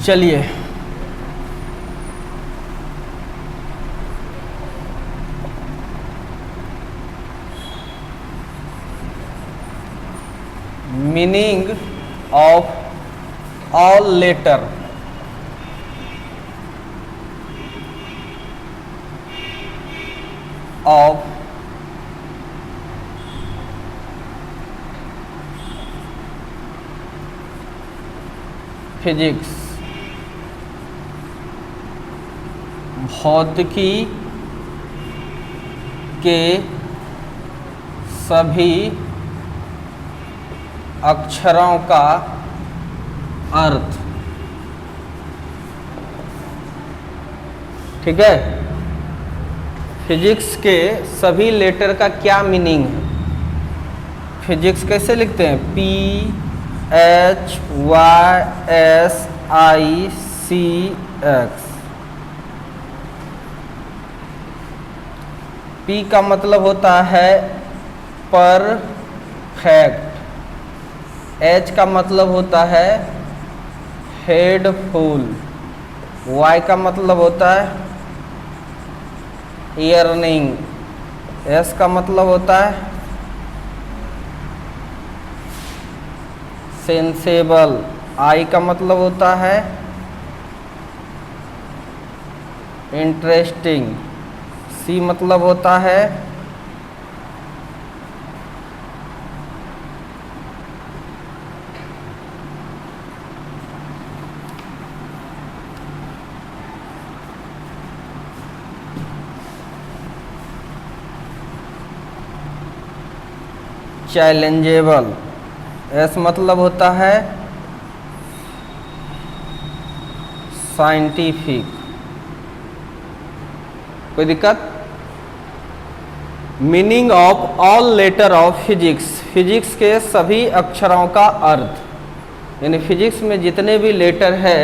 चलिए meaning of all letter of physics, भौतिकी के सभी अक्षरों का अर्थ। ठीक है, फिजिक्स के सभी लेटर का क्या मीनिंग है? फिजिक्स कैसे लिखते हैं? PHYSICX। P का मतलब होता है परफेक्ट, H का मतलब होता है हेडफुल, Y का मतलब होता है ईयरनिंग, S का मतलब होता है सेंसेबल, I का मतलब होता है इंटरेस्टिंग, C मतलब होता है चैलेंजेबल, S मतलब होता है साइंटिफिक। कोई दिक्कत? Meaning of all letter of physics, physics के सभी अक्षरों का अर्थ, यानी फिजिक्स में जितने भी लेटर है,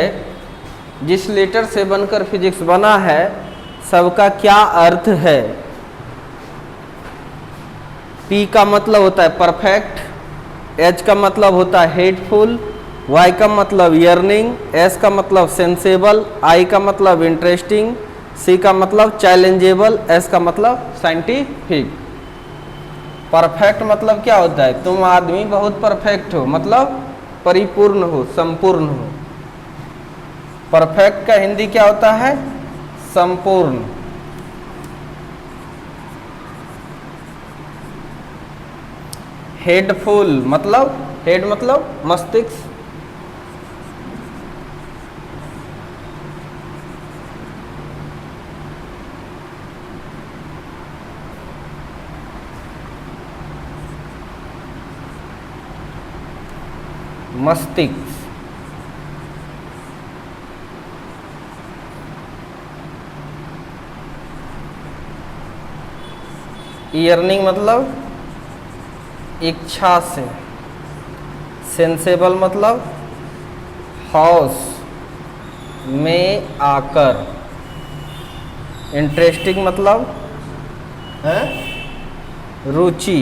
जिस लेटर से बनकर फिजिक्स बना है, सबका क्या अर्थ है। P का मतलब होता है परफेक्ट, H का मतलब होता है हेटफुल, Y का मतलब ईयरनिंग, S का मतलब सेंसेबल, I का मतलब इंटरेस्टिंग, C का मतलब चैलेंजेबल, S का मतलब साइंटिफिक। परफेक्ट मतलब क्या होता है? तुम आदमी बहुत परफेक्ट हो, मतलब परिपूर्ण हो, संपूर्ण हो। परफेक्ट का हिंदी क्या होता है? संपूर्ण। हेडफुल मतलब, हेड मतलब मस्तिष्क, मस्तिष्क। ईयरनिंग मतलब इच्छा से। सेंसेबल मतलब हाउस में आकर। इंटरेस्टिंग मतलब है रुचि,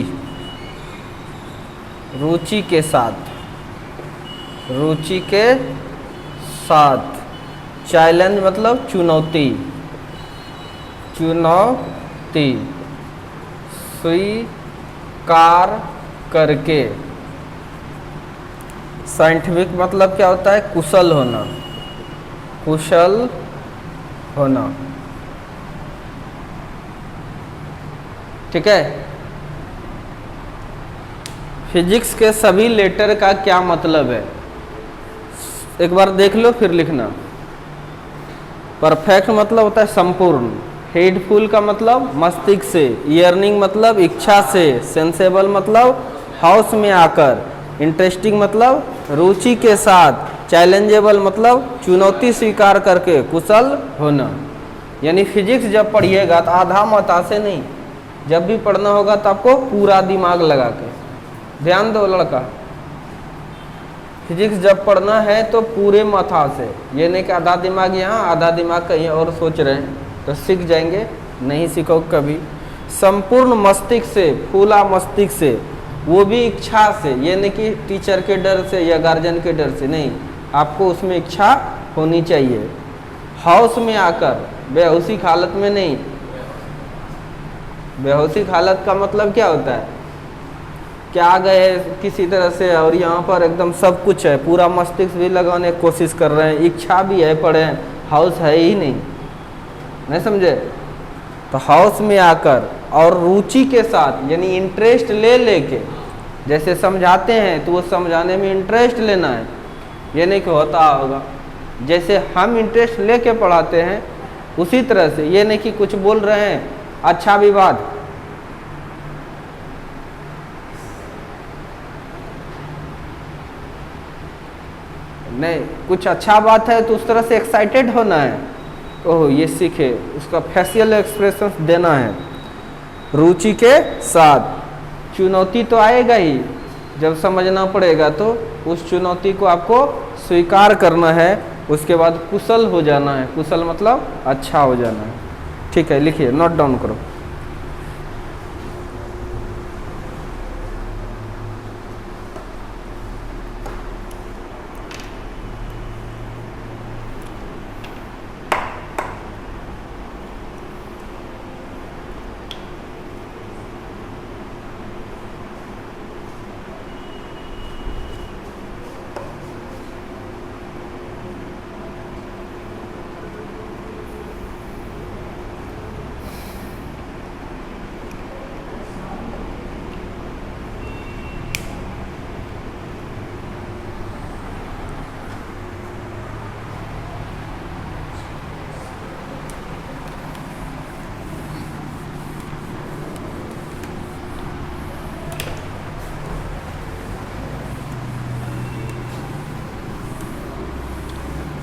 रुचि के साथ, रुचि के साथ। चैलेंज मतलब चुनौती, चुनौती। स्वीकार करके। साइंटिफिक मतलब क्या होता है? कुशल होना, कुशल होना। ठीक है, फिजिक्स के सभी लेटर का क्या मतलब है? एक बार देख लो फिर लिखना। परफेक्ट मतलब होता है संपूर्ण, हेडफुल का मतलब मस्तिष्क से, ईयरनिंग मतलब इच्छा से, सेंसेबल मतलब हाउस में आकर, इंटरेस्टिंग मतलब रुचि के साथ, चैलेंजेबल मतलब चुनौती स्वीकार करके, कुशल होना। यानी फिजिक्स जब पढ़िएगा तो आधा मता से नहीं, जब भी पढ़ना होगा तो आपको पूरा दिमाग लगा के। ध्यान दो लड़का, फिजिक्स जब पढ़ना है तो पूरे माथा से, ये नहीं कि आधा दिमाग यहाँ आधा दिमाग कहीं और सोच रहे हैं, तो सीख जाएंगे, नहीं सीखो कभी। संपूर्ण मस्तिष्क से, फूला मस्तिष्क से, वो भी इच्छा से, ये नहीं कि टीचर के डर से या गार्जियन के डर से, नहीं, आपको उसमें इच्छा होनी चाहिए। होश में आकर, बेहोशी की हालत में नहीं। बेहोशी की हालत का मतलब क्या होता है? क्या गए किसी तरह से और यहाँ पर एकदम सब कुछ है, पूरा मस्तिष्क भी लगाने की कोशिश कर रहे हैं, इच्छा भी है, पढ़े, हाउस है ही नहीं समझे? तो हाउस में आकर और रुचि के साथ, यानी इंटरेस्ट ले लेके, जैसे समझाते हैं तो वो समझाने में इंटरेस्ट लेना है, ये नहीं कि होता होगा। जैसे हम इंटरेस्ट लेके पढ़ाते हैं उसी तरह से, ये नहीं कि कुछ बोल रहे हैं अच्छा विवाद, नहीं, कुछ अच्छा बात है तो उस तरह से एक्साइटेड होना है, ओह ये सीखे, उसका फेशियल एक्सप्रेशन देना है रुचि के साथ। चुनौती तो आएगा ही, जब समझना पड़ेगा तो उस चुनौती को आपको स्वीकार करना है, उसके बाद कुशल हो जाना है। कुशल मतलब अच्छा हो जाना है। ठीक है, लिखिए, नोट डाउन करो।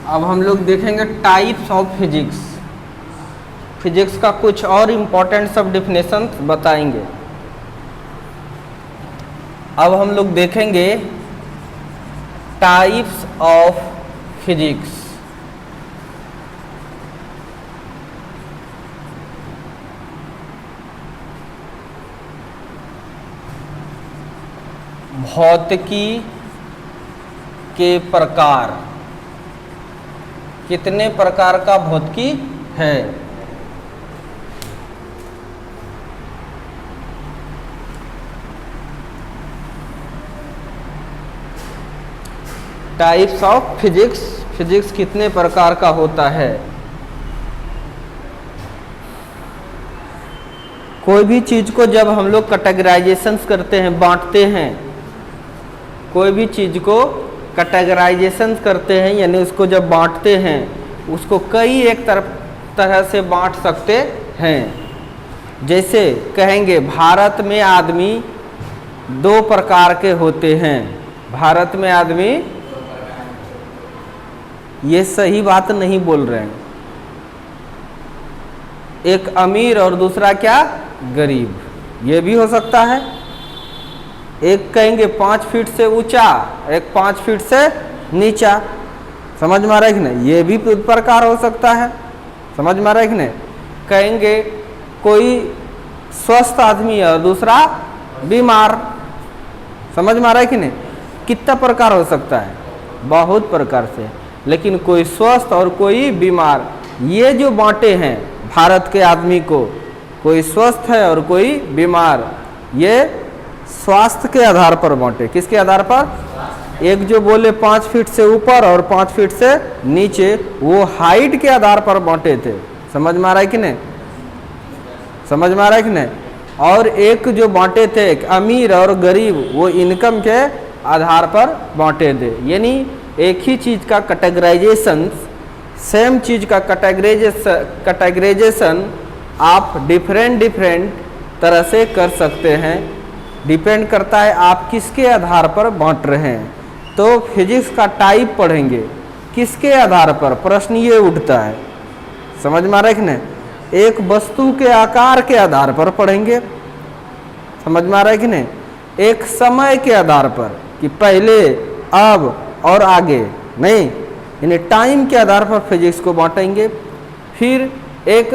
अब हम लोग देखेंगे टाइप्स ऑफ फिजिक्स। फिजिक्स का कुछ और इम्पोर्टेंट सब डिफिनेशन बताएंगे। अब हम लोग देखेंगे टाइप्स ऑफ फिजिक्स। भौतिकी के प्रकार, कितने प्रकार का भौतिकी है? टाइप्स ऑफ फिजिक्स, फिजिक्स कितने प्रकार का होता है? कोई भी चीज को जब हम लोग कैटेगराइजेशन करते हैं, बांटते हैं, कोई भी चीज को कैटेगराइजेशन करते हैं, यानी उसको जब बांटते हैं, उसको कई एक तरह से बांट सकते हैं। जैसे कहेंगे भारत में आदमी दो प्रकार के होते हैं। भारत में आदमी, ये सही बात नहीं बोल रहे हैं। एक अमीर और दूसरा क्या, गरीब, ये भी हो सकता है। एक कहेंगे 5 फीट से ऊंचा, एक 5 फीट से नीचा, समझ में आ रहा है कि नहीं? ये भी प्रकार हो सकता है, समझ में आ रहा है कि नहीं? कहेंगे कोई स्वस्थ आदमी है और दूसरा बीमार, समझ में आ रहा है कि नहीं? कितना प्रकार हो सकता है? बहुत प्रकार से। लेकिन कोई स्वस्थ और कोई बीमार, ये जो बांटे हैं भारत के आदमी को, कोई स्वस्थ है और कोई बीमार, ये स्वास्थ्य के आधार पर बांटे। किसके आधार पर? एक जो बोले 5 फीट से ऊपर और 5 फीट से नीचे, वो हाइट के आधार पर बांटे थे। समझ में आ रहा है कि नहीं? समझ में आ रहा है कि नहीं? और एक जो बांटे थे, एक अमीर और गरीब, वो इनकम के आधार पर बांटे थे। यानी एक ही चीज का कैटेगराइजेशन, सेम चीज का कैटेगराइजेशन आप डिफरेंट तरह से कर सकते हैं। डिपेंड करता है आप किसके आधार पर बांट रहे हैं। तो फिजिक्स का टाइप पढ़ेंगे, किसके आधार पर? प्रश्न ये उठता है, समझ में आ रहा है कि नहीं? एक वस्तु के आकार के आधार पर पढ़ेंगे, समझ में आ रहा है कि नहीं? एक समय के आधार पर, कि पहले, अब और आगे नहीं, यानी टाइम के आधार पर फिजिक्स को बांटेंगे। फिर एक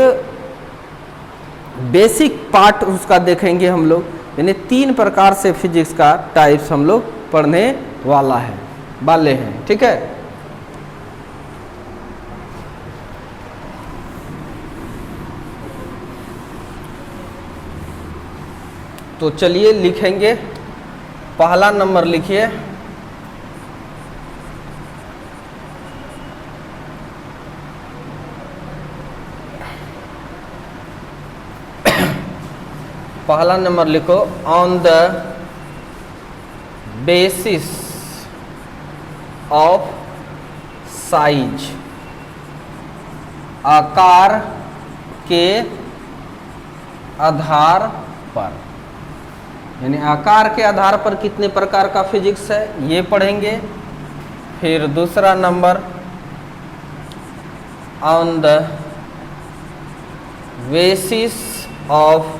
बेसिक पार्ट उसका देखेंगे हम लोग, यानी 3 प्रकार से फिजिक्स का टाइप्स हम लोग पढ़ने वाले हैं। ठीक है, तो चलिए लिखेंगे। पहला नंबर लिखिए, पहला नंबर लिखो, on the basis of size, आकार के आधार पर, यानी आकार के आधार पर कितने प्रकार का फिजिक्स है ये पढ़ेंगे। फिर दूसरा number, on the basis of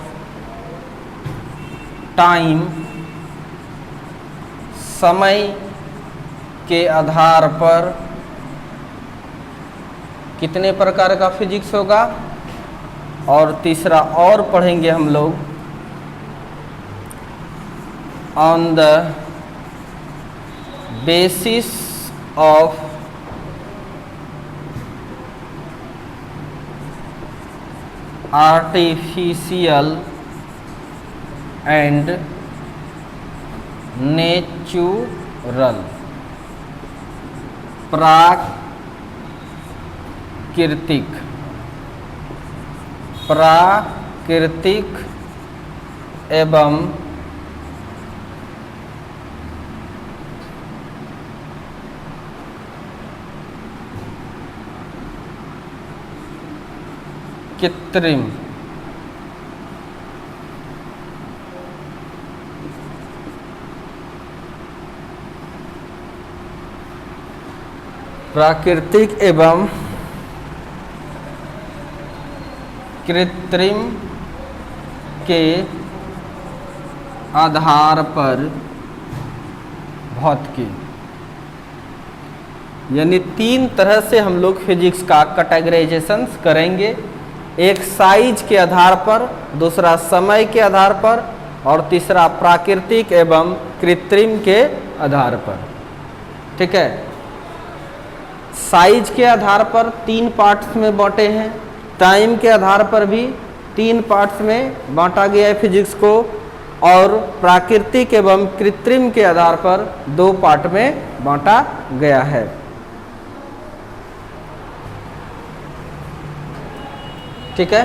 time, समय के आधार पर कितने प्रकार का फिजिक्स होगा। और तीसरा और पढ़ेंगे हम लोग, on the basis of artificial and natural, प्राकृतिक एवं कृत्रिम, प्राकृतिक एवं कृत्रिम के आधार पर भौतिकी, यानी तीन तरह से हम लोग फिजिक्स का कैटेगराइजेशन करेंगे। एक साइज के आधार पर, दूसरा समय के आधार पर, और तीसरा प्राकृतिक एवं कृत्रिम के आधार पर। ठीक है, साइज के आधार पर तीन पार्ट्स में बांटे हैं, टाइम के आधार पर भी तीन पार्ट्स में बांटा गया है फिजिक्स को, और प्राकृतिक एवं कृत्रिम के आधार पर दो पार्ट में बांटा गया है। ठीक है,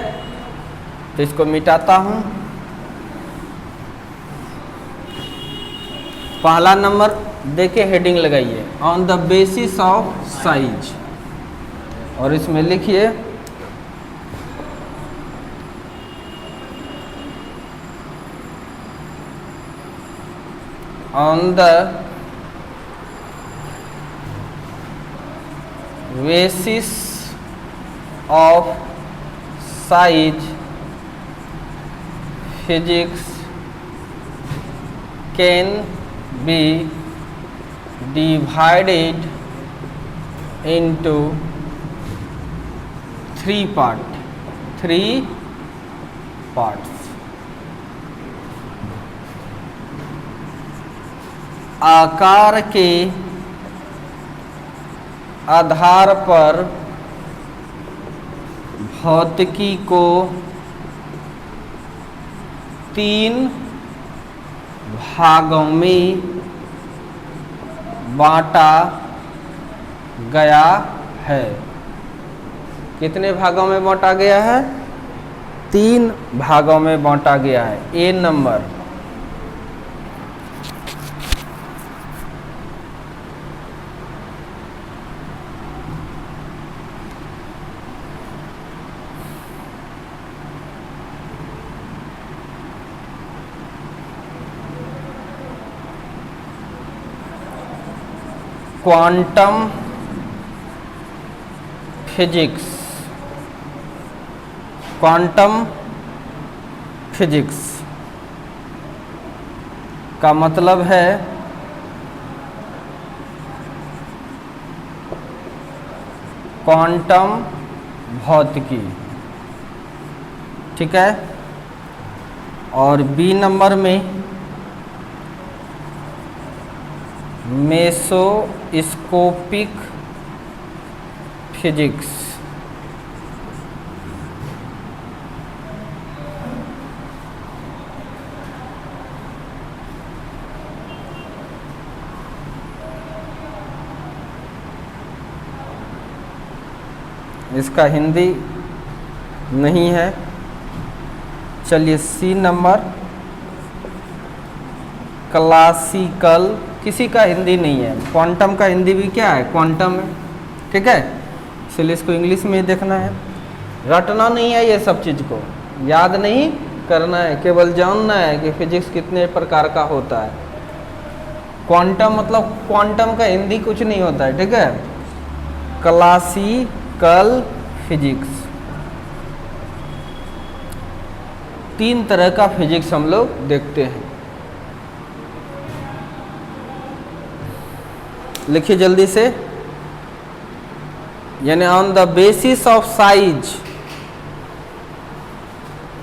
तो इसको मिटाता हूं। पहला नंबर देखिए, हेडिंग लगाइए, on the basis of size, और इसमें लिखिए on the basis of size physics can be divided into three parts. आकार के आधार पर भौतिकी को तीन भागों में बांटा गया है। कितने भागों में बांटा गया है? तीन भागों में बांटा गया है। A number, quantum physics. Quantum physics का मतलब है क्वांटम भौतिकी। ठीक है, और बी नंबर में मेसोस्कोपिक फिजिक्स। इसका हिंदी नहीं है। चलिए सी नंबर, क्लासिकल, किसी का हिंदी नहीं है। क्वांटम का हिंदी भी क्या है? क्वांटम है। ठीक है, इसलिए इसको इंग्लिश में ही देखना है। रटना नहीं है, ये सब चीज़ को याद नहीं करना है, केवल जानना है कि फिजिक्स कितने प्रकार का होता है। क्वांटम मतलब क्वांटम का हिंदी कुछ नहीं होता है। ठीक है, क्लासिकल फिजिक्स। 3 तरह का फिजिक्स हम लोग देखते हैं। लिखिए जल्दी से। यानी on the basis of size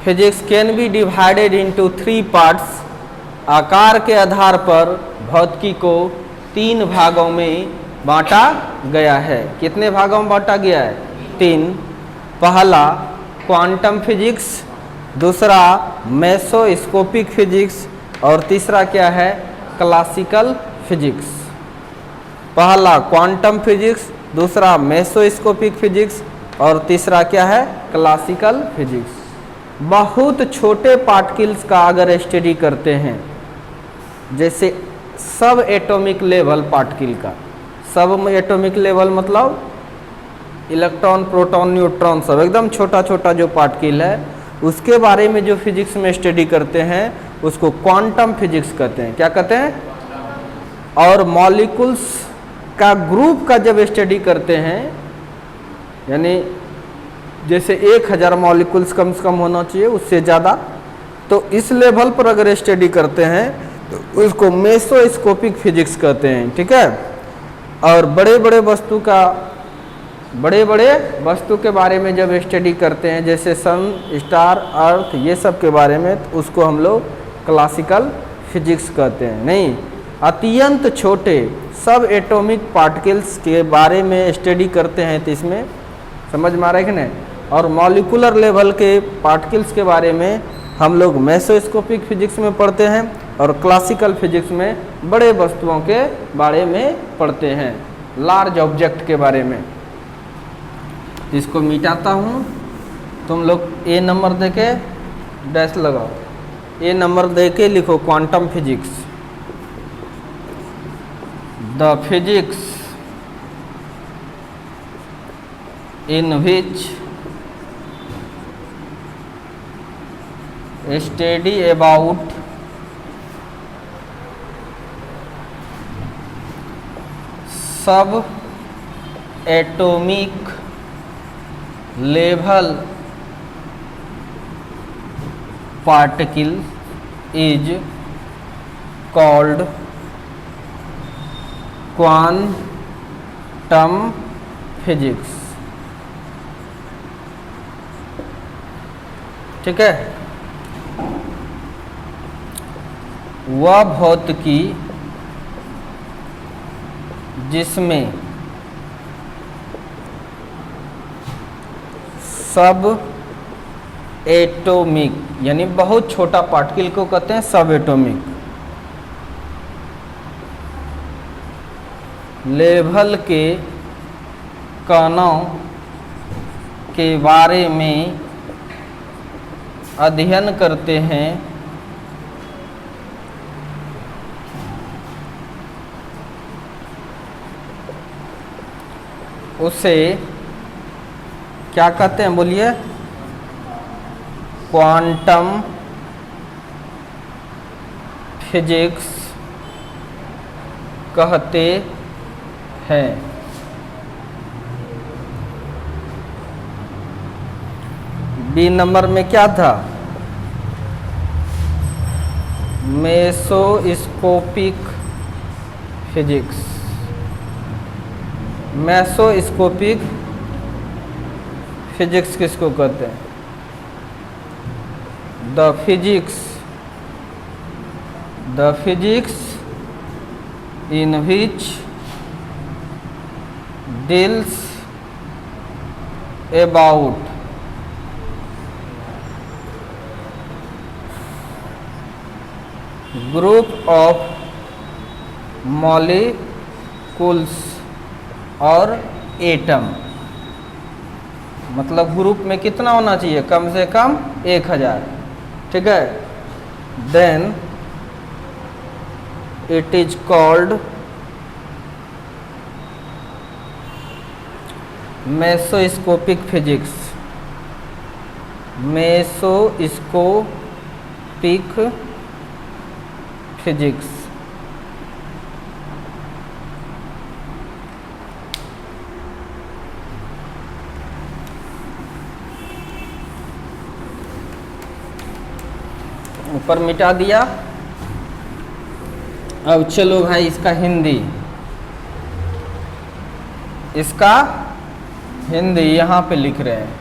physics can be divided into 3 parts. आकार के आधार पर भौतिकी को 3 भागों में बांटा गया है। कितने भागों में बांटा गया है? 3। पहला क्वांटम फिजिक्स, दूसरा मेसोस्कोपिक फिजिक्स और तीसरा क्या है? Classical physics. पहला क्वांटम फिजिक्स, दूसरा मेसोस्कोपिक फिजिक्स और तीसरा क्या है? Classical physics. बहुत छोटे पार्टिकल्स का अगर स्टडी करते हैं, जैसे सब एटॉमिक लेवल पार्टिकल का, सब एटॉमिक लेवल मतलब इलेक्ट्रॉन, प्रोटॉन, न्यूट्रॉन, सब एकदम छोटा छोटा जो पार्टिकल है, उसके बारे में जो फिजिक्स में स्टडी करते हैं उसको क्वांटम फिजिक्स कहते हैं। क्या कहते हैं? और मॉलिक्यूल्स का ग्रुप का जब स्टडी करते हैं, यानी जैसे 1000 मॉलिक्यूल्स कम से कम होना चाहिए, उससे ज़्यादा, तो इस लेवल पर अगर स्टडी करते हैं तो उसको मेसोस्कोपिक फिजिक्स कहते हैं। ठीक है, और बड़े बड़े वस्तु के बारे में जब स्टडी करते हैं, जैसे सन, स्टार, अर्थ, ये सब के बारे में, तो उसको हम लोग क्लासिकल फिजिक्स कहते हैं। नहीं, अत्यंत छोटे सब एटॉमिक पार्टिकल्स के बारे में स्टडी करते हैं तो इसमें समझ में आ रहा है कि नहीं? और मॉलिक्यूलर लेवल के पार्टिकल्स के बारे में हम लोग मेसोस्कोपिक फिजिक्स में पढ़ते हैं और क्लासिकल फिजिक्स में बड़े वस्तुओं के बारे में पढ़ते हैं, लार्ज ऑब्जेक्ट के बारे में। इसको मिटाता हूँ, तुम लोग ए नंबर दे के डैश लगाओ, ए नंबर दे के लिखो quantum physics. The physics in which study about सब atomic level particle is called quantum physics. ठीक है, वह भौतिकी जिसमें सब एटॉमिक, यानी बहुत छोटा पार्टिकल को कहते हैं सब एटॉमिक, लेवल के कणों के बारे में अध्ययन करते हैं, उसे क्या कहते हैं? बोलिए। क्वांटम फिजिक्स कहते हैं। बी नंबर में क्या था? Mesoscopic physics. मेसोस्कोपिक फिजिक्स किसको कहते हैं? The physics in which deals about group of molecules और एटम। मतलब ग्रुप में कितना होना चाहिए, कम से कम 1000, ठीक है। Then it is called mesoscopic physics, mesoscopic physics. ऊपर मिटा दिया। अब चलो भाई इसका हिंदी, इसका हिंदी यहाँ पे लिख रहे हैं।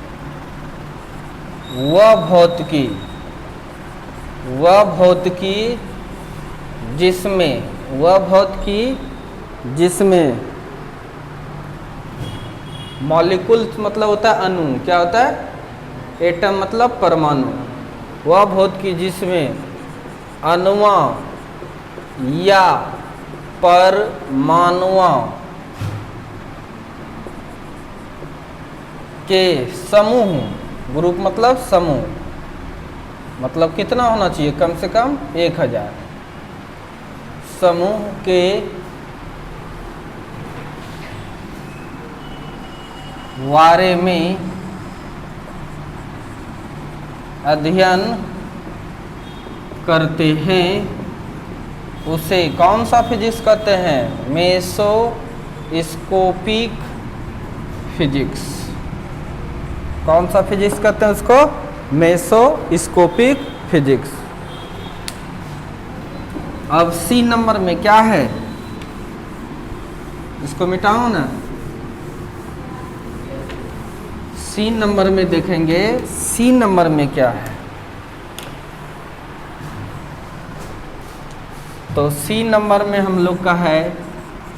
वह भौतिकी जिसमें मॉलिक्यूल मतलब होता है अणु, क्या होता है, एटम मतलब परमाणु। वह भौतिकी जिसमें अणुओं या परमाणुओं के समूह, ग्रुप मतलब समूह, मतलब कितना होना चाहिए, कम से कम 1000 समूह के बारे में अध्ययन करते हैं, उसे कौन सा फिजिक्स कहते हैं, मेसोस्कोपिक फिजिक्स। कौन सा फिजिक्स कहते हैं उसको, मेसोस्कोपिक फिजिक्स। अब सी नंबर में क्या है, इसको मिटाओ ना। सी नंबर में देखेंगे, सी नंबर में क्या है, तो सी नंबर में हम लोग का है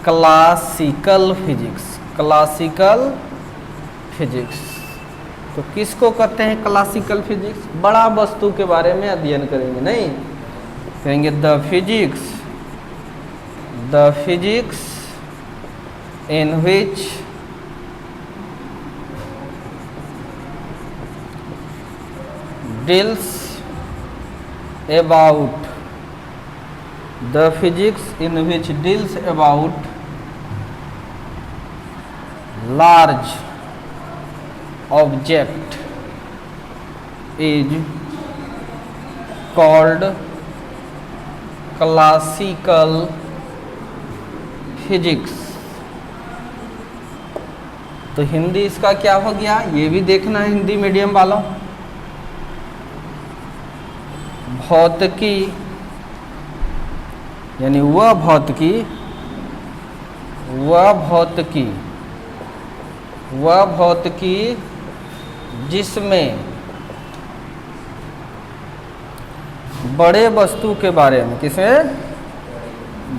क्लासिकल फिजिक्स। क्लासिकल फिजिक्स तो किसको कहते हैं क्लासिकल फिजिक्स, बड़ा वस्तु के बारे में अध्ययन करेंगे, नहीं कहेंगे the physics in which deals about the physics in which deals about large object is called classical physics। तो हिंदी इसका क्या हो गया, ये भी देखना है हिंदी मीडियम वालों। भौतिकी यानी वह भौतिकी जिसमें बड़े वस्तु के बारे में, किसमें,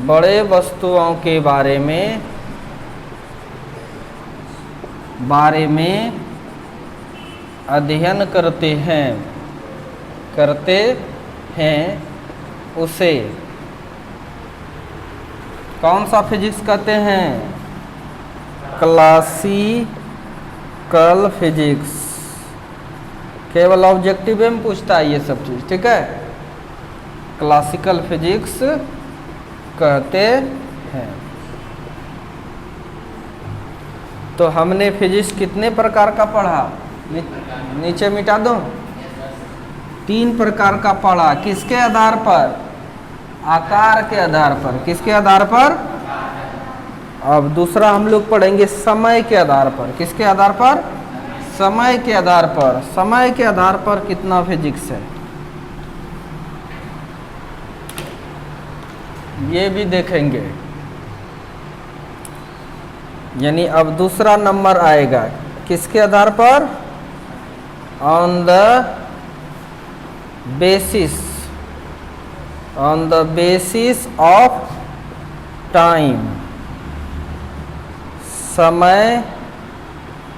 बड़े वस्तुओं के बारे में अध्ययन करते हैं, उसे कौन सा फिजिक्स कहते हैं, क्लासिकल फिजिक्स। केवल ऑब्जेक्टिव में पूछता है ये सब चीज, ठीक है। क्लासिकल फिजिक्स कहते हैं। तो हमने फिजिक्स कितने प्रकार का पढ़ा, नीचे मिटा दो, 3 प्रकार का पढ़ा। किसके आधार पर, आकार के आधार पर, किसके आधार पर। अब दूसरा हम लोग पढ़ेंगे समय के आधार पर। किसके आधार पर, समय के आधार पर। समय के आधार पर कितना फिजिक्स है ये भी देखेंगे। यानी अब दूसरा नंबर आएगा किसके आधार पर, on the basis of time, समय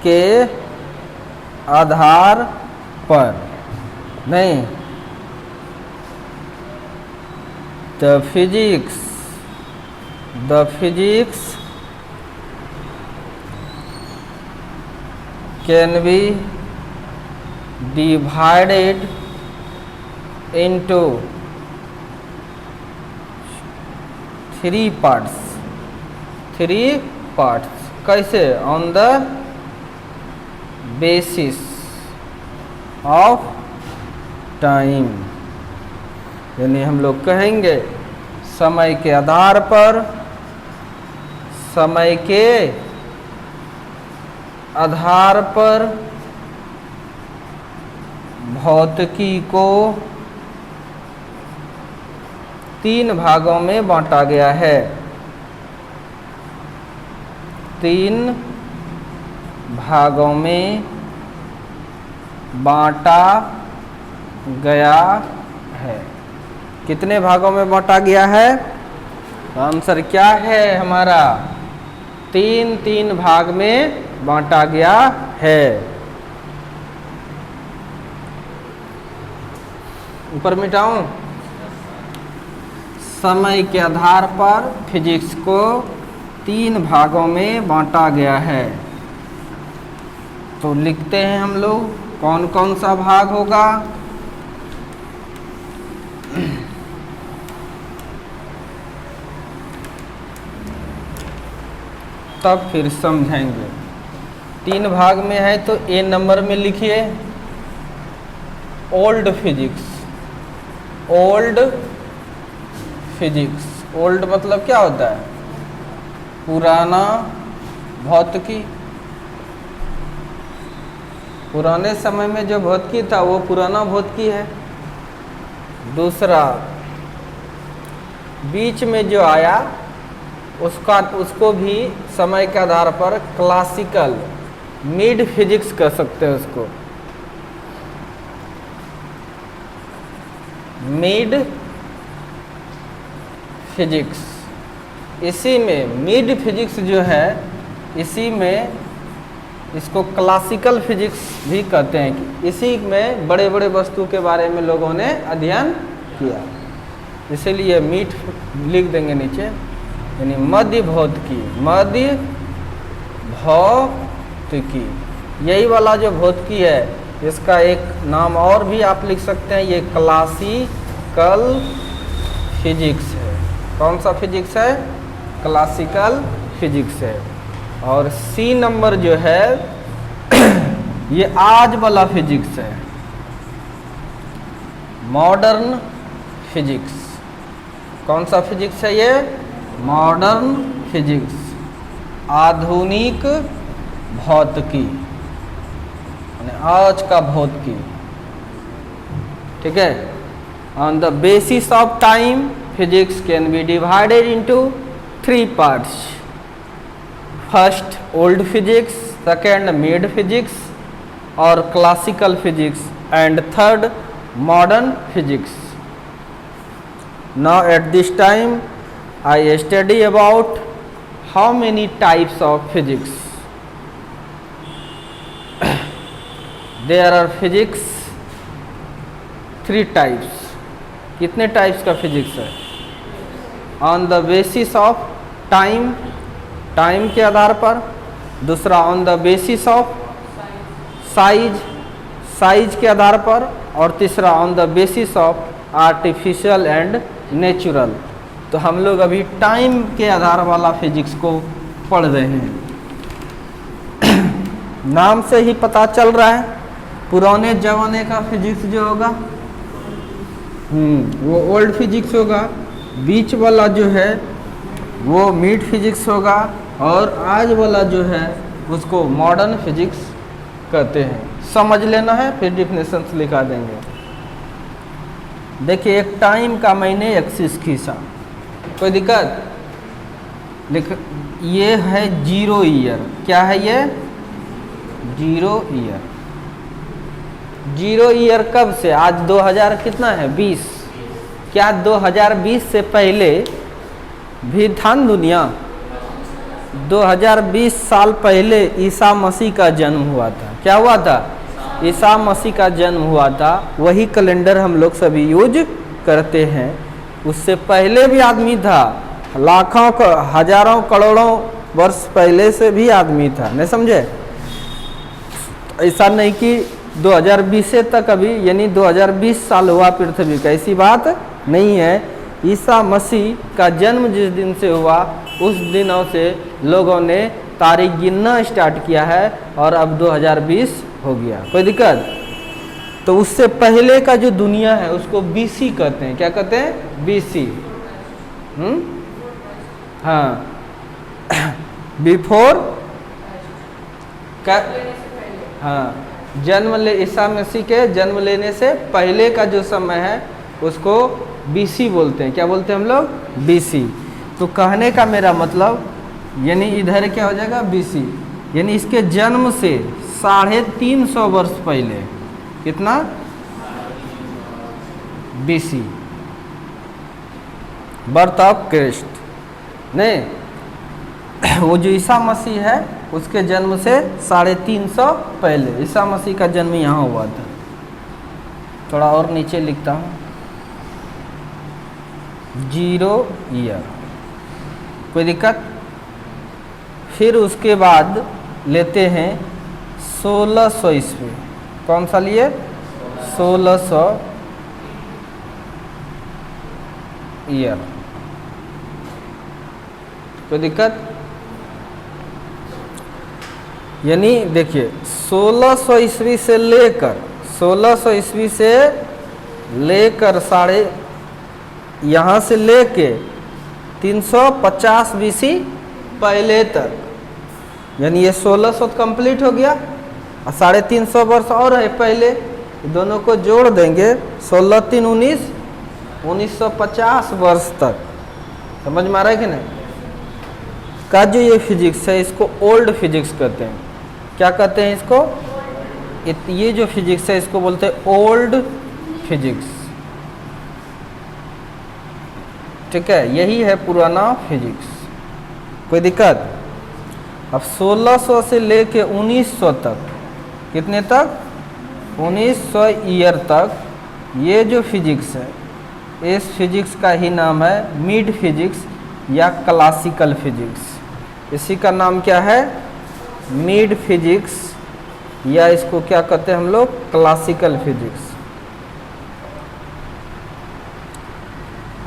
के आधार पर। नहीं, the physics can be divided into 3 parts. 3 parts कैसे? On the basis of time, यानी हम लोग कहेंगे समय के आधार पर, समय के आधार पर भौतिकी को 3 भागों में बांटा गया है। 3 भागों में बांटा गया है। कितने भागों में बांटा गया है? आंसर क्या है हमारा? 3 भाग में बांटा गया है। ऊपर मिटाऊं? समय के आधार पर फिजिक्स को 3 भागों में बांटा गया है। तो लिखते हैं हम लोग, कौन कौन सा भाग होगा? तब फिर समझेंगे। 3 भाग में है तो ए नंबर में लिखिए old physics. Old physics, old मतलब क्या होता है? पुराना भौतिकी। पुराने समय में जो भौतिकी था वो पुराना भौतिकी है। दूसरा, बीच में जो आया उसको भी समय के आधार पर क्लासिकल मिड फिजिक्स कह सकते हैं। उसको मिड फिजिक्स। इसी में मिड फिजिक्स जो है, इसी में इसको क्लासिकल फिजिक्स भी कहते हैं कि इसी में बड़े बड़े वस्तु के बारे में लोगों ने अध्ययन किया। इसीलिए मिड लिख देंगे नीचे, यानी मध्य भौतिकी। मध्य भौतिकी यही वाला जो भौतिकी है, इसका एक नाम और भी आप लिख सकते हैं, ये क्लासिकल फिजिक्स है। कौन सा फिजिक्स है? क्लासिकल फिजिक्स है। और सी नंबर जो है ये आज वाला फिजिक्स है, मॉडर्न फिजिक्स। कौन सा फिजिक्स है ये? मॉडर्न फिजिक्स, आधुनिक भौतिकी, आज का भौतिकी। ठीक है। On the basis of time physics can be divided into 3 parts. First old physics, second mid physics और classical physics, and third modern physics. Now at this time I study about how many types of physics. There are physics 3 types. कितने types का physics है? On the basis of time, time के आधार पर। दूसरा on the basis of size, size के आधार पर। और तीसरा on the basis of artificial and natural. तो हम लोग अभी टाइम के आधार वाला फिजिक्स को पढ़ रहे हैं। नाम से ही पता चल रहा है, पुराने जमाने का फिजिक्स जो होगा वो ओल्ड फिजिक्स होगा, बीच वाला जो है वो मिड फिजिक्स होगा, और आज वाला जो है उसको मॉडर्न फिजिक्स कहते हैं। समझ लेना है, फिर डिफिनेशंस लिखा देंगे। देखिए, एक टाइम का मैंने एक्सिस खींचा, कोई दिक्कत? लिख, ये है 0 ईयर। क्या है ये? 0 ईयर। 0 ईयर कब से? आज 2000 कितना है? 20। क्या 2020 से पहले भी था दुनिया? 2020 साल पहले ईसा मसीह का जन्म हुआ था। क्या हुआ था? ईसा मसीह का जन्म हुआ था। वही कैलेंडर हम लोग सभी यूज करते हैं। उससे पहले भी आदमी था, लाखों हजारों करोड़ों वर्ष पहले से भी आदमी था। नहीं समझे? ऐसा नहीं कि 2020 तक अभी यानी 2020 साल हुआ पृथ्वी का, ऐसी बात नहीं है। ईसा मसीह का जन्म जिस दिन से हुआ उस दिनों से लोगों ने तारीख गिनना स्टार्ट किया है और अब 2020 हो गया। कोई दिक्कत? तो उससे पहले का जो दुनिया है उसको बीसी कहते हैं। क्या कहते हैं? बीसी। हाँ, बिफोर का, हाँ, ईसा मसीह के जन्म लेने से पहले का जो समय है उसको बीसी बोलते हैं। क्या बोलते हैं हम लोग? बीसी। तो कहने का मेरा मतलब यानी इधर क्या हो जाएगा? बीसी, यानी इसके जन्म से 350 वर्ष पहले। कितना? BC, birth of Christ. नहीं, वो जो ईसा मसीह है उसके जन्म से 350 पहले ईसा मसीह का जन्म यहाँ हुआ था। थोड़ा और नीचे लिखता हूँ, 0 ईयर। कोई दिक्कत? फिर उसके बाद लेते हैं 1600 ईस्वी। कौन सा लिए? 1600 ईयर। कोई दिक्कत? यानी देखिए 1600 ईस्वी से लेकर 1600 ईस्वी से लेकर यहाँ से लेके 350 बीसी पहले तक, यानी ये 1600 कंप्लीट हो गया और 350 वर्ष और है पहले। दोनों को जोड़ देंगे 16 3 19 1950 वर्ष तक। समझ में आ रहा है कि नहीं? का जो ये फिजिक्स है इसको ओल्ड फिजिक्स कहते हैं। क्या कहते हैं इसको? ये जो फिजिक्स है इसको बोलते हैं ओल्ड फिजिक्स। ठीक है, यही है पुराना फिजिक्स। कोई दिक्कत? अब 1600 से लेके 1900 तक, कितने तक? 1900 ईयर तक ये जो फिजिक्स है इस फिजिक्स का ही नाम है मिड फिजिक्स या क्लासिकल फिजिक्स। इसी का नाम क्या है? मिड फिजिक्स, या इसको क्या कहते हैं हम लोग? Classical physics.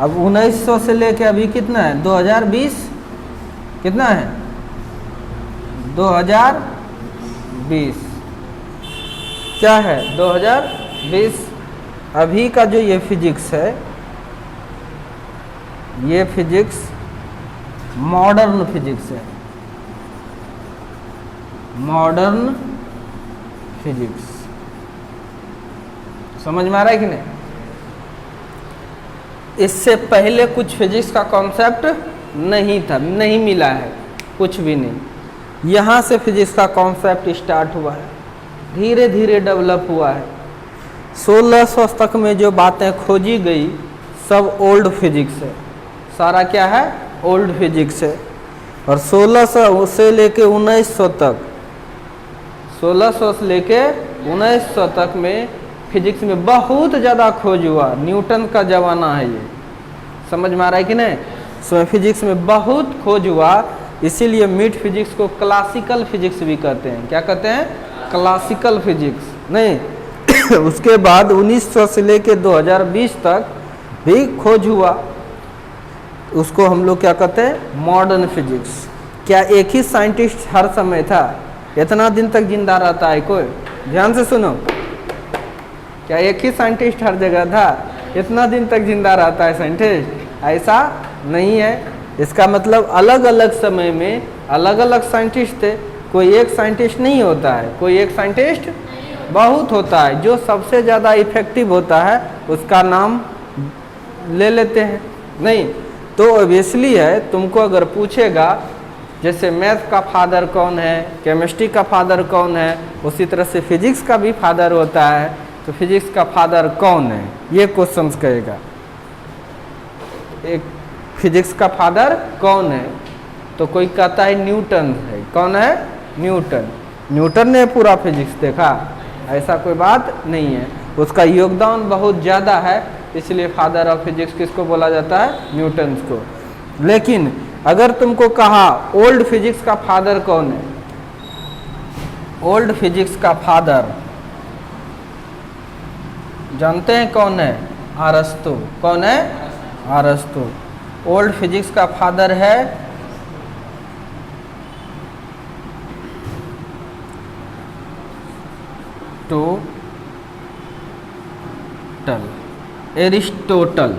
अब 1900 से लेके अभी कितना है? 2020 कितना है? 2020 क्या है? 2020। अभी का जो ये फिजिक्स है ये फिजिक्स मॉडर्न फिजिक्स है। Modern physics. समझ में आ रहा है कि नहीं? इससे पहले कुछ फिजिक्स का कॉन्सेप्ट नहीं था, नहीं मिला है, कुछ भी नहीं। यहाँ से फिजिक्स का कॉन्सेप्ट स्टार्ट हुआ है, धीरे धीरे डेवलप हुआ है। 1600 तक में जो बातें खोजी गई सब ओल्ड फिजिक्स है। सारा क्या है? ओल्ड फिजिक्स है। और 1600 से लेके 1900 तक, 1600 से लेके 1900 तक में फिजिक्स में बहुत ज़्यादा खोज हुआ। न्यूटन का ज़माना है ये। समझ में आ रहा है कि नहीं? सो फिजिक्स में बहुत खोज हुआ, इसीलिए मिड फिजिक्स को क्लासिकल फिजिक्स भी कहते हैं। क्या कहते हैं? Classical physics. नहीं उसके बाद 1900 से लेके 2020 तक भी खोज हुआ, उसको हम लोग क्या कहते हैं? Modern physics. क्या एक ही साइंटिस्ट हर समय था? इतना दिन तक जिंदा रहता है कोई? ध्यान से सुनो, क्या एक ही साइंटिस्ट हर जगह था? इतना दिन तक जिंदा रहता है साइंटिस्ट? ऐसा नहीं है। इसका मतलब अलग अलग समय में अलग अलग साइंटिस्ट थे। कोई एक साइंटिस्ट नहीं होता है, कोई एक साइंटिस्ट बहुत होता है। जो सबसे ज़्यादा इफेक्टिव होता है उसका नाम ले लेते हैं। नहीं तो ऑब्वियसली है, तुमको अगर पूछेगा जैसे मैथ का फादर कौन है, केमिस्ट्री का फादर कौन है, उसी तरह से फिजिक्स का भी फादर होता है। तो फिजिक्स का फादर कौन है ये क्वेश्चन कहेगा। एक फिजिक्स का फादर कौन है? तो कोई कहता है न्यूटन है। कौन है? न्यूटन। न्यूटन ने पूरा फिजिक्स देखा? ऐसा कोई बात नहीं है। उसका योगदान बहुत ज़्यादा है, इसलिए फादर ऑफ फिजिक्स किसको बोला जाता है? न्यूटन को। लेकिन अगर तुमको कहा ओल्ड फिजिक्स का फादर कौन है, ओल्ड फिजिक्स का फादर जानते हैं कौन है? अरस्तु। कौन है? अरस्तु। ओल्ड फिजिक्स का फादर है टोटल, एरिस्टोटल।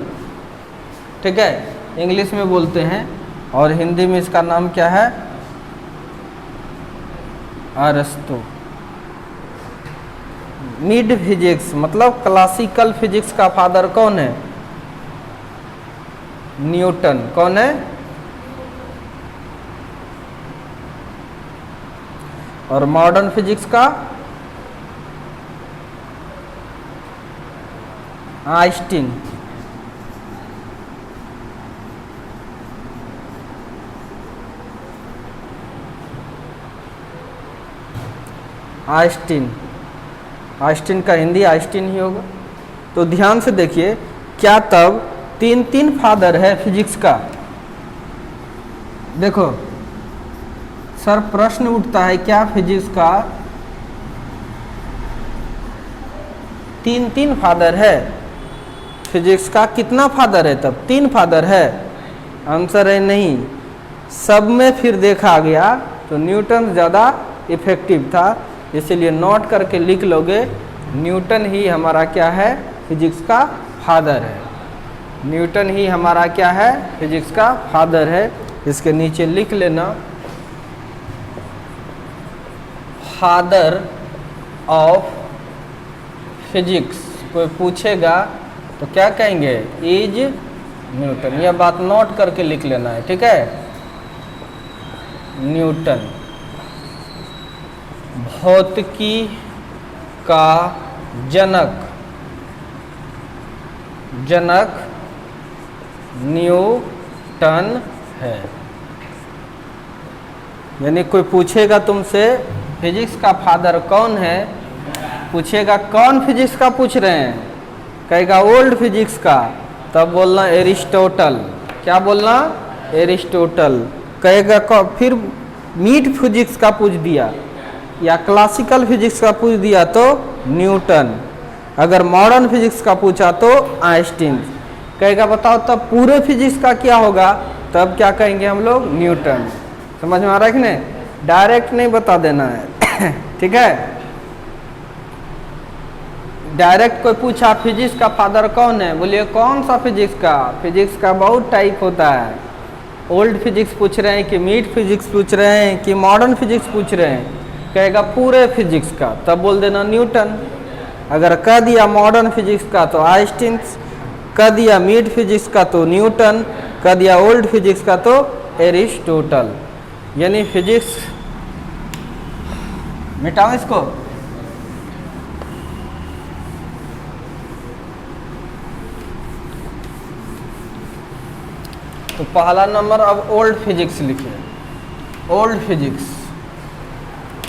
ठीक है, इंग्लिश में बोलते हैं और हिंदी में इसका नाम क्या है? अरस्तु। मिड फिजिक्स मतलब क्लासिकल फिजिक्स का फादर कौन है? न्यूटन। कौन है? और मॉडर्न फिजिक्स का आइंस्टीन। आइंस्टीन, आइंस्टीन का हिंदी आइंस्टीन ही होगा। तो ध्यान से देखिए, क्या तब तीन तीन फादर है फिजिक्स का? देखो सर, प्रश्न उठता है क्या फिजिक्स का तीन तीन फादर है? फिजिक्स का कितना फादर है? तब तीन फादर है। आंसर है नहीं। सब में फिर देखा गया तो न्यूटन ज़्यादा इफेक्टिव था, इसीलिए नोट करके लिख लोगे, न्यूटन ही हमारा क्या है? फिजिक्स का फादर है। न्यूटन ही हमारा क्या है? फिजिक्स का फादर है। इसके नीचे लिख लेना, फादर ऑफ फिजिक्स। कोई पूछेगा तो क्या कहेंगे? Is Newton. यह बात नोट करके लिख लेना है, ठीक है? न्यूटन। भौतिकी का जनक, जनक न्यूटन है। यानी कोई पूछेगा तुमसे फिजिक्स का फादर कौन है, पूछेगा कौन फिजिक्स का पूछ रहे हैं, कहेगा ओल्ड फिजिक्स का, तब बोलना एरिस्टोटल। क्या बोलना? एरिस्टोटल। कहेगा फिर मिड फिजिक्स का पूछ दिया या क्लासिकल फिजिक्स का पूछ दिया तो न्यूटन। अगर मॉडर्न फिजिक्स का पूछा तो आइंस्टीन। कहेगा बताओ तब पूरे फिजिक्स का क्या होगा, तब क्या कहेंगे हम लोग? न्यूटन। समझ में आ रहा है कि नहीं? डायरेक्ट नहीं बता देना है ठीक है? डायरेक्ट कोई पूछा फिजिक्स का फादर कौन है, बोलिए कौन सा फिजिक्स का? फिजिक्स का बहुत टाइप होता है। ओल्ड फिजिक्स पूछ रहे हैं कि मिड फिजिक्स पूछ रहे हैं कि मॉडर्न फिजिक्स पूछ रहे हैं, कहेगा पूरे फिजिक्स का, तब बोल देना न्यूटन। अगर कह दिया मॉडर्न फिजिक्स का तो आइंस्टीन, कह दिया मिड फिजिक्स का तो न्यूटन, कह दिया ओल्ड फिजिक्स का तो एरिस्टोटल। यानी फिजिक्स, मिटाओ इसको, तो पहला नंबर अब ओल्ड फिजिक्स लिखिए। Old physics,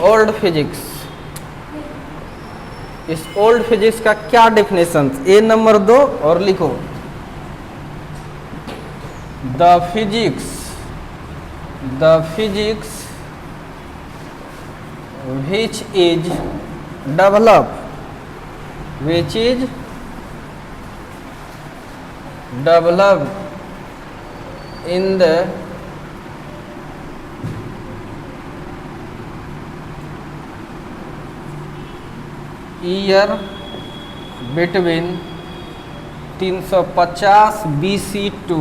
old physics. इस ओल्ड फिजिक्स का क्या डेफिनेशन? ए नंबर दो और लिखो, the physics which is developed in the year between 350 BC to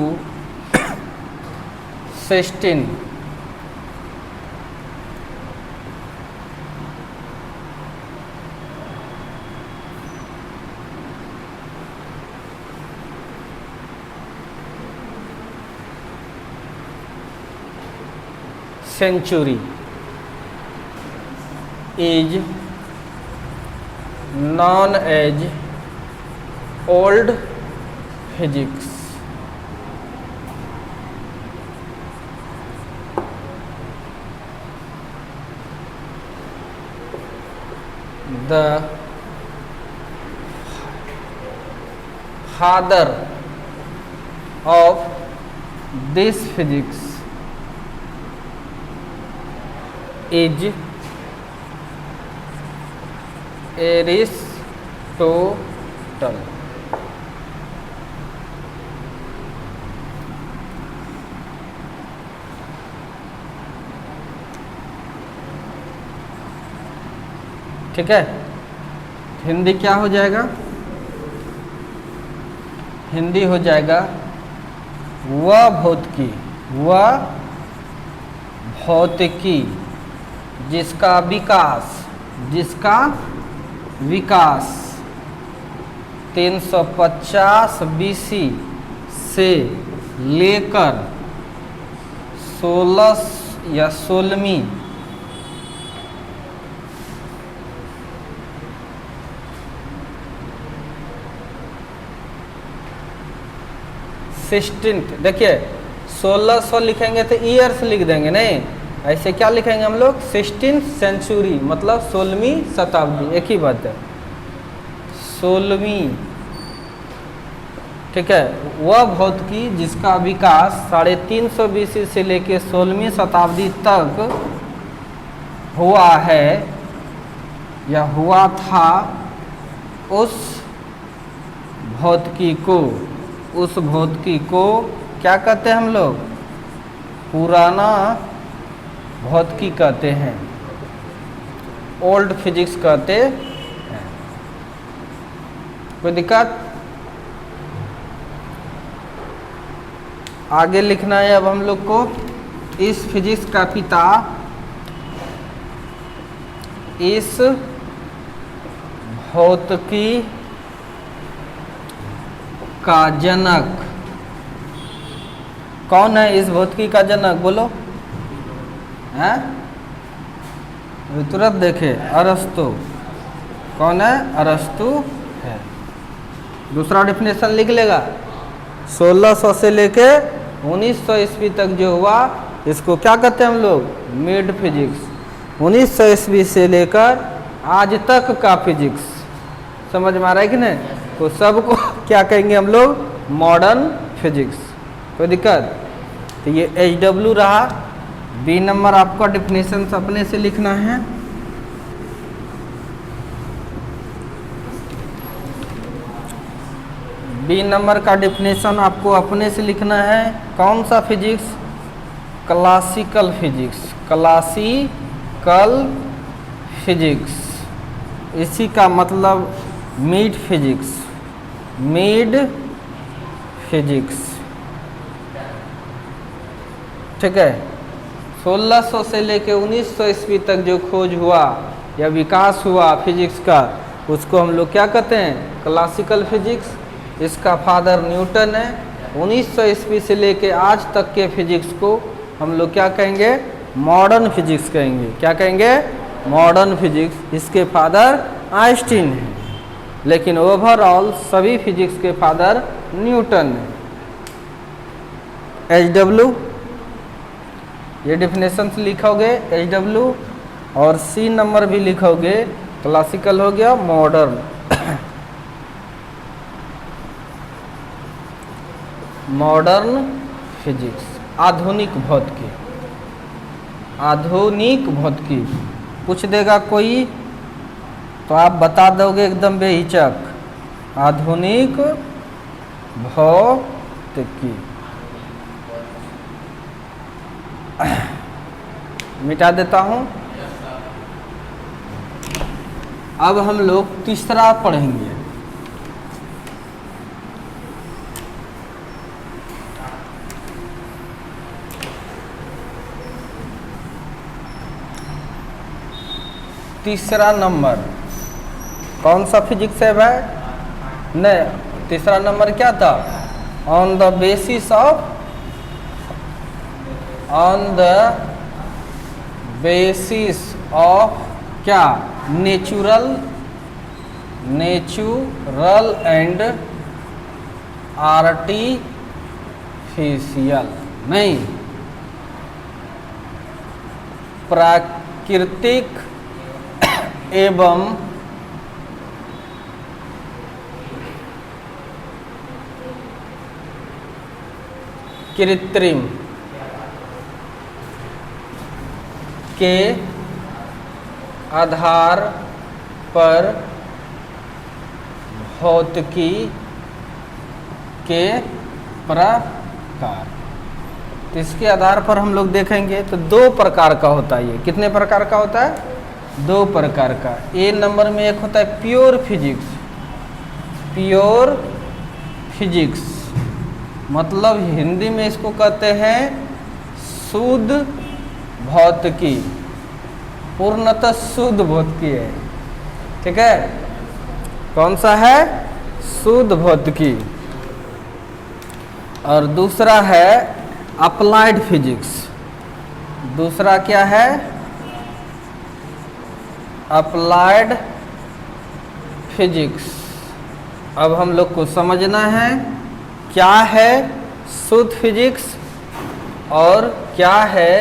16 century is known as old physics. The father of this physics is Aristotle. ठीक है, हिंदी क्या हो जाएगा? हिंदी हो जाएगा वह भौतिकी, वह भौतिकी जिसका विकास 350 BC से लेकर 16 या 16वीं देखिए 1600 लिखेंगे तो ईयर्स लिख देंगे, नहीं ऐसे क्या लिखेंगे हम लोग 16th सेंचुरी, मतलब 16वीं शताब्दी, एक ही बात है 16वीं। ठीक है, वह भौतिकी जिसका विकास 350 BC से लेकर 16वीं शताब्दी तक हुआ है या हुआ था, उस भौतिकी को क्या कहते हैं हम लोग? पुराना भौतिकी कहते हैं, ओल्ड फिजिक्स कहते हैं। कोई दिक्कत? आगे लिखना है अब हम लोग को, इस फिजिक्स का पिता, इस भौतिकी का जनक कौन है? इस भौतिकी का जनक बोलो, हैं? तुरंत देखे, अरस्तु। कौन है? अरस्तु है। दूसरा डेफिनेशन लिख लेगा, 1600 से लेके 1900 ईस्वी तक जो हुआ, इसको क्या कहते हैं हम लोग? Mid physics. 1900 ईस्वी से लेकर आज तक का फिजिक्स, समझ में आ रहा है कि नहीं? तो सबको क्या कहेंगे हम लोग? Modern physics. कोई दिक्कत? तो ये HW रहा। बी नंबर आपका डेफिनेशन अपने से लिखना है। बी नंबर का डेफिनेशन आपको अपने से लिखना है। कौन सा physics? Classical physics. Classical physics, इसी का मतलब मिड फिजिक्स। मिड फिजिक्स, ठीक है। 1600 से लेके 1900 ईस्वी तक जो खोज हुआ या विकास हुआ फिजिक्स का, उसको हम लोग क्या कहते हैं? Classical physics. इसका फादर न्यूटन है। 1900 ईस्वी से लेके आज तक के फिजिक्स को हम लोग क्या कहेंगे? मॉडर्न फिजिक्स कहेंगे। क्या कहेंगे? Modern physics. इसके फादर आइंस्टीन है, लेकिन ओवरऑल सभी फिजिक्स के फादर न्यूटन है। HW, ये डेफिनेशन लिखोगे HW, और C नंबर भी लिखोगे। क्लासिकल हो गया, मॉडर्न। मॉडर्न फिजिक्स, आधुनिक भौतिकी। आधुनिक भौतिकी पूछ देगा कोई तो आप बता दोगे एकदम बेहिचक, आधुनिक भौतिकी। मिटा देता हूं। अब हम लोग तीसरा पढ़ेंगे। तीसरा नंबर कौन सा फिजिक्स है भाई? नहीं, तीसरा नंबर क्या था? ऑन द बेसिस ऑफ क्या? नेचुरल एंड आर्टिफिशियल, नहीं, प्राकृतिक एवं कृत्रिम के आधार पर भौतिकी के प्रकार। तो इसके आधार पर हम लोग देखेंगे तो दो प्रकार का होता है। ये कितने प्रकार का होता है? दो प्रकार का। ए नंबर में एक होता है प्योर फिजिक्स। प्योर फिजिक्स मतलब हिंदी में इसको कहते हैं शुद्ध भौतिकी, पूर्णतः शुद्ध भौतिकी है। ठीक है, कौन सा है? शुद्ध भौतिकी। और दूसरा है अप्लाइड फिजिक्स। दूसरा क्या है? Applied physics. अब हम लोग को समझना है क्या है शुद्ध फिजिक्स और क्या है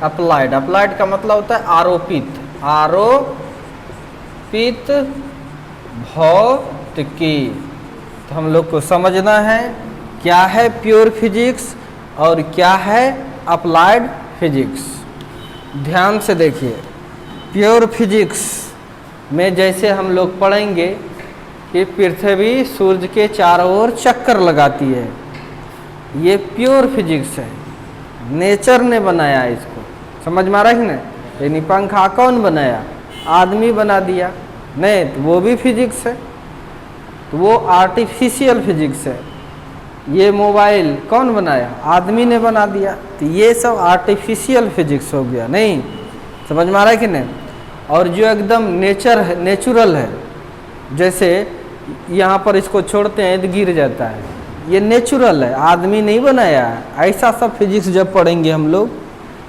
अप्लाइड। अप्लाइड का मतलब होता है आरोपित, आरोपित भौतिकी। तो हम लोग को समझना है क्या है प्योर फिजिक्स और क्या है अप्लाइड फिजिक्स। ध्यान से देखिए, प्योर फिजिक्स में जैसे हम लोग पढ़ेंगे कि पृथ्वी सूर्य के चारों ओर चक्कर लगाती है, ये प्योर फिजिक्स है। नेचर ने बनाया इसको, समझ में आ रहा है ना? यानी पंखा कौन बनाया? आदमी बना दिया नहीं, तो वो भी फिजिक्स है, तो वो आर्टिफिशियल फिजिक्स है। ये मोबाइल कौन बनाया? आदमी ने बना दिया, तो ये सब आर्टिफिशियल फिजिक्स हो गया। नहीं, समझ में आ रहा है कि नहीं? और जो एकदम नेचर है, नेचुरल है, जैसे यहाँ पर इसको छोड़ते हैं तो गिर जाता है, ये नेचुरल है, आदमी नहीं बनाया है। ऐसा सब फिजिक्स जब पढ़ेंगे हम लोग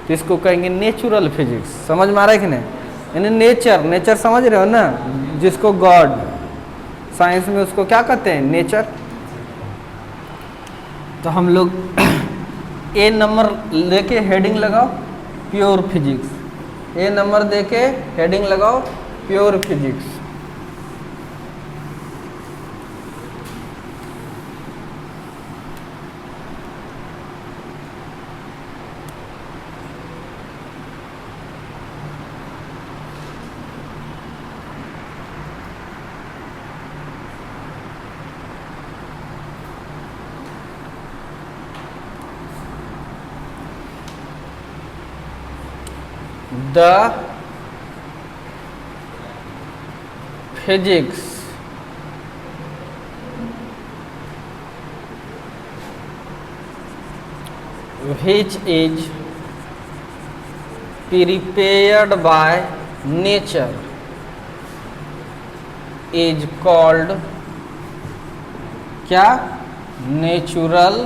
तो इसको कहेंगे नेचुरल फिजिक्स। समझ में आ रहा है कि नहीं? यानी नेचर, नेचर समझ रहे हो ना, जिसको गॉड साइंस में उसको क्या कहते हैं? नेचर। तो हम लोग ए नंबर लेके हेडिंग लगाओ प्योर फिजिक्स। ए नंबर देके हेडिंग लगाओ pure physics. The physics which is prepared by nature is called क्या? Natural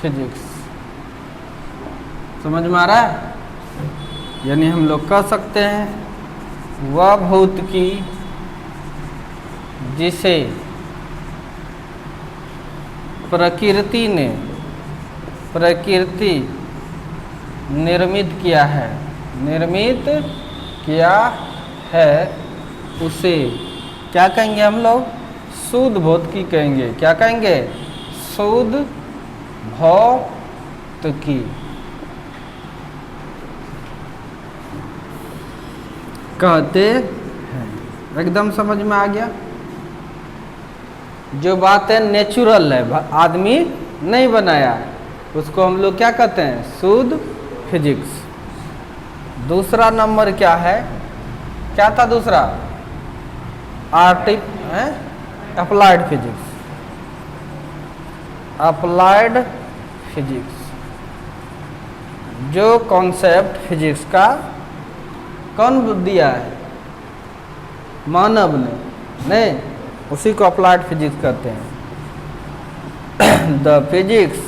physics. समझ में आ रहा है? यानी हम लोग कह सकते हैं वह भौतिकी जिसे प्रकृति निर्मित किया है, उसे क्या कहेंगे हम लोग? शुद्ध भौतिकी कहेंगे। क्या कहेंगे? शुद्ध भौतिकी कहते हैं। एकदम समझ में आ गया? जो बात है नेचुरल है, आदमी नहीं बनाया है, उसको हम लोग क्या कहते हैं? शुद्ध फिजिक्स। दूसरा नंबर क्या है? क्या था दूसरा? Applied physics. अप्लाइड फिजिक्स जो कॉन्सेप्ट फिजिक्स का कौन दिया है? मानव ने, नहीं, उसी को अप्लाइड फिजिक्स कहते हैं। The physics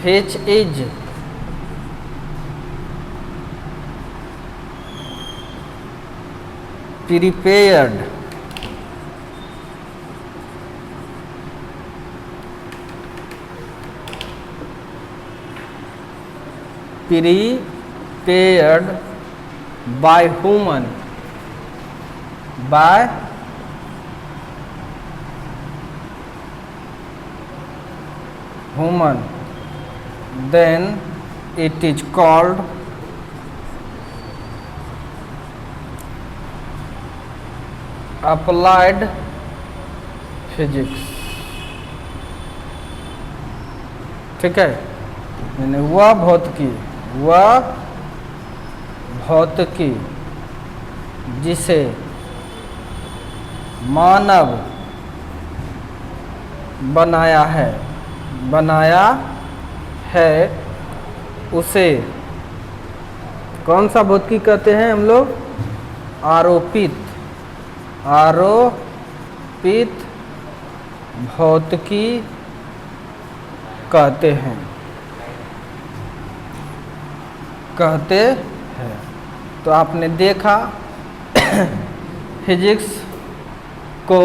which is prepared by human, then it is called applied physics, ठीक है, यानी वह भौतिकी जिसे मानव बनाया है उसे कौन सा भौतिकी कहते हैं हम लोग? आरोपित भौतिकी कहते हैं। तो आपने देखा फिजिक्स को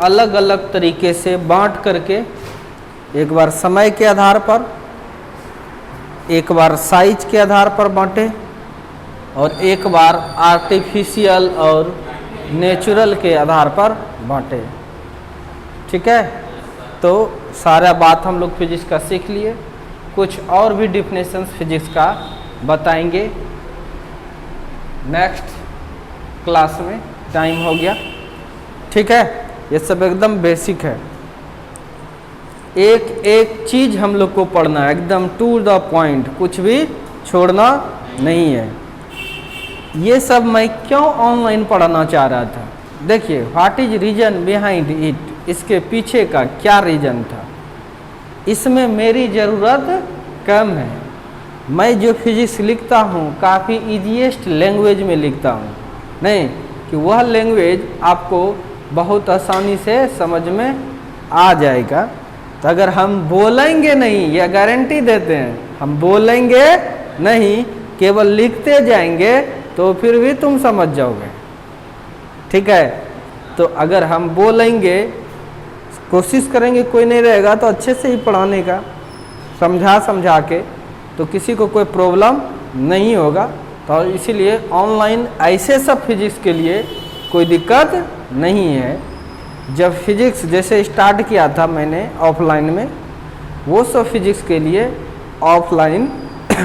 अलग अलग तरीके से बांट करके, एक बार समय के आधार पर, एक बार साइज के आधार पर बांटे, और एक बार आर्टिफिशियल और नेचुरल के आधार पर बांटे। ठीक है, तो सारा बात हम लोग फिजिक्स का सीख लिए। कुछ और भी डिफिनेशंस फिजिक्स का बताएंगे नेक्स्ट क्लास में, टाइम हो गया। ठीक है, ये सब एकदम बेसिक है, एक एक चीज हम लोग को पढ़ना है एकदम टू द पॉइंट, कुछ भी छोड़ना नहीं है। ये सब मैं क्यों ऑनलाइन पढ़ाना चाह रहा था, देखिए what is reason behind it, इसके पीछे का क्या रीजन था। इसमें मेरी ज़रूरत कम है, मैं जो फिजिक्स लिखता हूँ काफ़ी ईजीएस्ट लैंग्वेज में लिखता हूँ, नहीं कि वह लैंग्वेज आपको बहुत आसानी से समझ में आ जाएगा। तो अगर हम बोलेंगे नहीं, यह गारंटी देते हैं, हम बोलेंगे नहीं केवल लिखते जाएंगे तो फिर भी तुम समझ जाओगे। ठीक है, तो अगर हम बोलेंगे, कोशिश करेंगे, कोई नहीं रहेगा तो अच्छे से ही पढ़ाने का, समझा के, तो किसी को कोई प्रॉब्लम नहीं होगा। तो इसीलिए ऑनलाइन ऐसे सब फिजिक्स के लिए कोई दिक्कत नहीं है। जब फिजिक्स जैसे स्टार्ट किया था मैंने ऑफलाइन में, वो सब फिजिक्स के लिए ऑफलाइन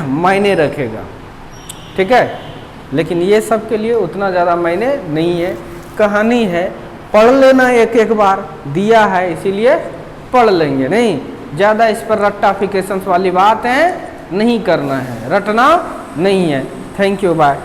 मायने रखेगा। ठीक है, लेकिन ये सब के लिए उतना ज़्यादा मायने नहीं है। कहानी है, पढ़ लेना एक एक बार, दिया है इसीलिए पढ़ लेंगे, नहीं ज़्यादा इस पर रट्टाफिकेशंस वाली बात है नहीं करना है, रटना नहीं है। Thank you, bye.